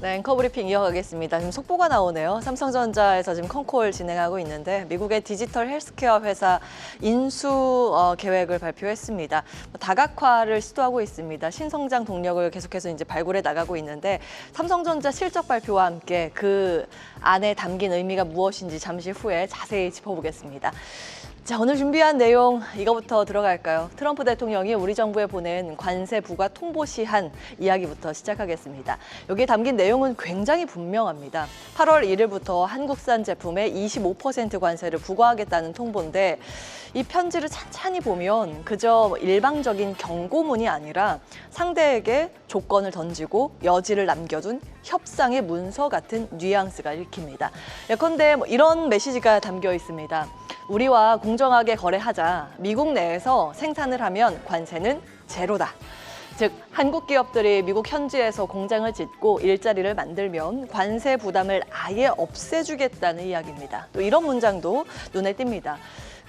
네, 앵커 브리핑 이어가겠습니다. 지금 속보가 나오네요. 삼성전자에서 지금 컨콜 진행하고 있는데 미국의 디지털 헬스케어 회사 인수 계획을 발표했습니다. 다각화를 시도하고 있습니다. 신성장 동력을 계속해서 이제 발굴해 나가고 있는데 삼성전자 실적 발표와 함께 그 안에 담긴 의미가 무엇인지 잠시 후에 자세히 짚어보겠습니다. 자, 오늘 준비한 내용 이거부터 들어갈까요? 트럼프 대통령이 우리 정부에 보낸 관세 부과 통보 시한 이야기부터 시작하겠습니다. 여기에 담긴 내용은 굉장히 분명합니다. 8월 1일부터 한국산 제품에 25% 관세를 부과하겠다는 통보인데 이 편지를 찬찬히 보면 그저 일방적인 경고문이 아니라 상대에게 조건을 던지고 여지를 남겨둔 협상의 문서 같은 뉘앙스가 읽힙니다. 예컨대 이런 메시지가 담겨 있습니다. 우리와 공정하게 거래하자. 미국 내에서 생산을 하면 관세는 제로다. 즉, 한국 기업들이 미국 현지에서 공장을 짓고 일자리를 만들면 관세 부담을 아예 없애주겠다는 이야기입니다. 또 이런 문장도 눈에 띕니다.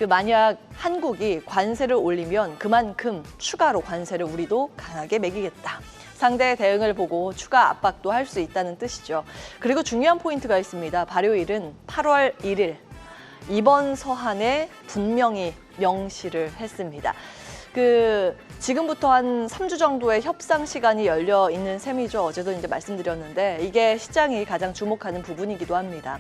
만약 한국이 관세를 올리면 그만큼 추가로 관세를 우리도 강하게 매기겠다. 상대의 대응을 보고 추가 압박도 할 수 있다는 뜻이죠. 그리고 중요한 포인트가 있습니다. 발효일은 8월 1일. 이번 서한에 분명히 명시를 했습니다. 지금부터 한 3주 정도의 협상 시간이 열려 있는 셈이죠. 어제도 이제 말씀드렸는데 이게 시장이 가장 주목하는 부분이기도 합니다.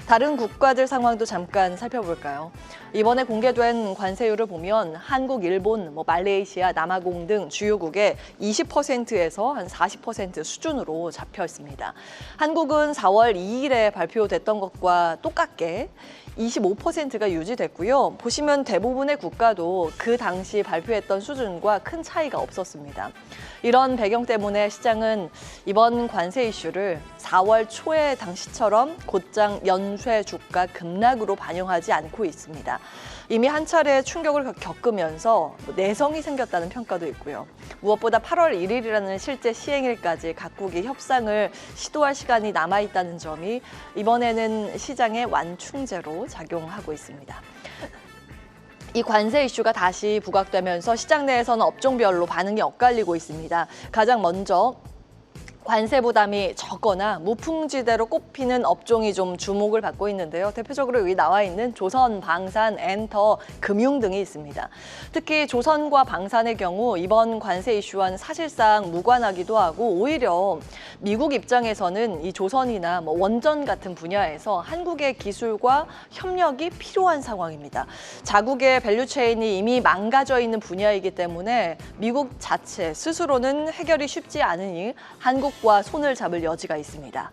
다른 국가들 상황도 잠깐 살펴볼까요? 이번에 공개된 관세율을 보면 한국, 일본, 말레이시아, 남아공 등 주요국의 20%에서 한 40% 수준으로 잡혀 있습니다. 한국은 4월 2일에 발표됐던 것과 똑같게 25%가 유지됐고요. 보시면 대부분의 국가도 그 당시 발표했던 수준과 큰 차이가 없었습니다. 이런 배경 때문에 시장은 이번 관세 이슈를 4월 초의 당시처럼 곧장 연쇄 주가 급락으로 반영하지 않고 있습니다. 이미 한 차례 충격을 겪으면서 내성이 생겼다는 평가도 있고요. 무엇보다 8월 1일이라는 실제 시행일까지 각국이 협상을 시도할 시간이 남아있다는 점이 이번에는 시장의 완충제로 작용하고 있습니다. 이 관세 이슈가 다시 부각되면서 시장 내에서는 업종별로 반응이 엇갈리고 있습니다. 가장 먼저 관세 부담이 적거나 무풍지대로 꼽히는 업종이 좀 주목을 받고 있는데요. 대표적으로 여기 나와 있는 조선, 방산, 엔터, 금융 등이 있습니다. 특히 조선과 방산의 경우 이번 관세 이슈와는 사실상 무관하기도 하고 오히려 미국 입장에서는 이 조선이나 원전 같은 분야에서 한국의 기술과 협력이 필요한 상황입니다. 자국의 밸류체인이 이미 망가져 있는 분야이기 때문에 미국 자체 스스로는 해결이 쉽지 않으니 한국과 손을 잡을 여지가 있습니다.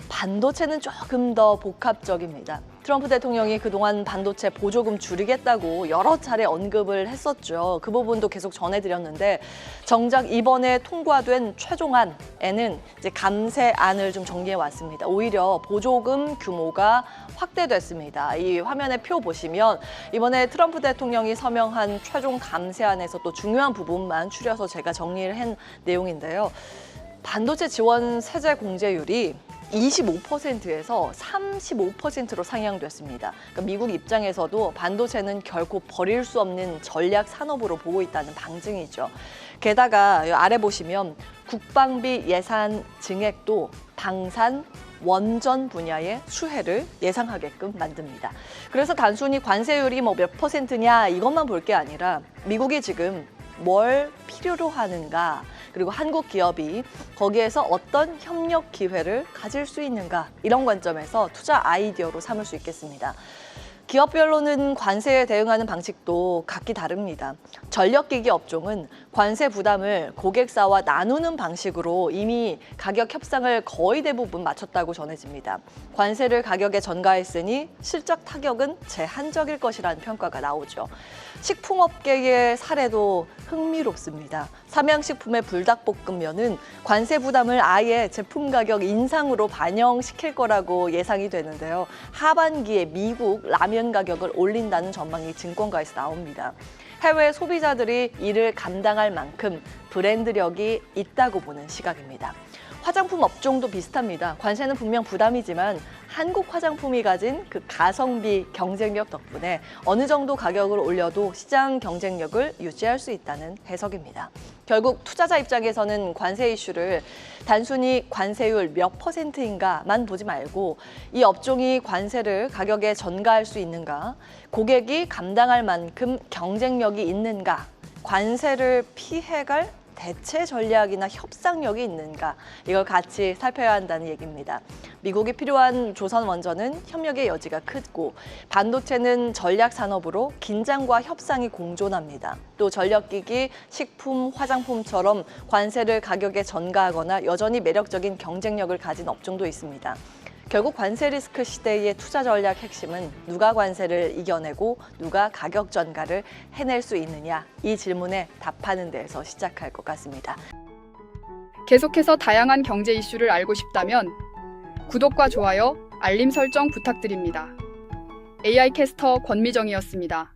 반도체는 조금 더 복합적입니다. 트럼프 대통령이 그동안 반도체 보조금 줄이겠다고 여러 차례 언급을 했었죠. 그 부분도 계속 전해드렸는데 정작 이번에 통과된 최종안에는 이제 감세안을 좀 정리해 왔습니다. 오히려 보조금 규모가 확대됐습니다. 이 화면에 표 보시면 이번에 트럼프 대통령이 서명한 최종 감세안에서 또 중요한 부분만 추려서 제가 정리를 한 내용인데요. 반도체 지원 세제 공제율이 25%에서 35%로 상향됐습니다. 그러니까 미국 입장에서도 반도체는 결코 버릴 수 없는 전략 산업으로 보고 있다는 방증이죠. 게다가 아래 보시면 국방비 예산 증액도 방산, 원전 분야의 수혜를 예상하게끔 만듭니다. 그래서 단순히 관세율이 몇 퍼센트냐 이것만 볼 게 아니라 미국이 지금 뭘 필요로 하는가, 그리고 한국 기업이 거기에서 어떤 협력 기회를 가질 수 있는가, 이런 관점에서 투자 아이디어로 삼을 수 있겠습니다. 기업별로는 관세에 대응하는 방식도 각기 다릅니다. 전력기기 업종은 관세 부담을 고객사와 나누는 방식으로 이미 가격 협상을 거의 대부분 마쳤다고 전해집니다. 관세를 가격에 전가했으니 실적 타격은 제한적일 것이라는 평가가 나오죠. 식품업계의 사례도 흥미롭습니다. 삼양식품의 불닭볶음면은 관세 부담을 아예 제품 가격 인상으로 반영시킬 거라고 예상이 되는데요. 하반기에 미국 라면 가격을 올린다는 전망이 증권가에서 나옵니다. 해외 소비자들이 이를 감당할 만큼 브랜드력이 있다고 보는 시각입니다. 화장품 업종도 비슷합니다. 관세는 분명 부담이지만 한국 화장품이 가진 그 가성비 경쟁력 덕분에 어느 정도 가격을 올려도 시장 경쟁력을 유지할 수 있다는 해석입니다. 결국 투자자 입장에서는 관세 이슈를 단순히 관세율 몇 %인가만 보지 말고 이 업종이 관세를 가격에 전가할 수 있는가, 고객이 감당할 만큼 경쟁력이 있는가, 관세를 피해갈 대체 전략이나 협상력이 있는가, 이걸 같이 살펴야 한다는 얘기입니다. 미국이 필요한 조선 원전은 협력의 여지가 크고 반도체는 전략 산업으로 긴장과 협상이 공존합니다. 또 전력기기, 식품, 화장품처럼 관세를 가격에 전가하거나 여전히 매력적인 경쟁력을 가진 업종도 있습니다. 결국 관세 리스크 시대의 투자 전략 핵심은 누가 관세를 이겨내고 누가 가격 전가를 해낼 수 있느냐, 이 질문에 답하는 데에서 시작할 것 같습니다. 계속해서 다양한 경제 이슈를 알고 싶다면 구독과 좋아요, 알림 설정 부탁드립니다. AI 캐스터 권미정이었습니다.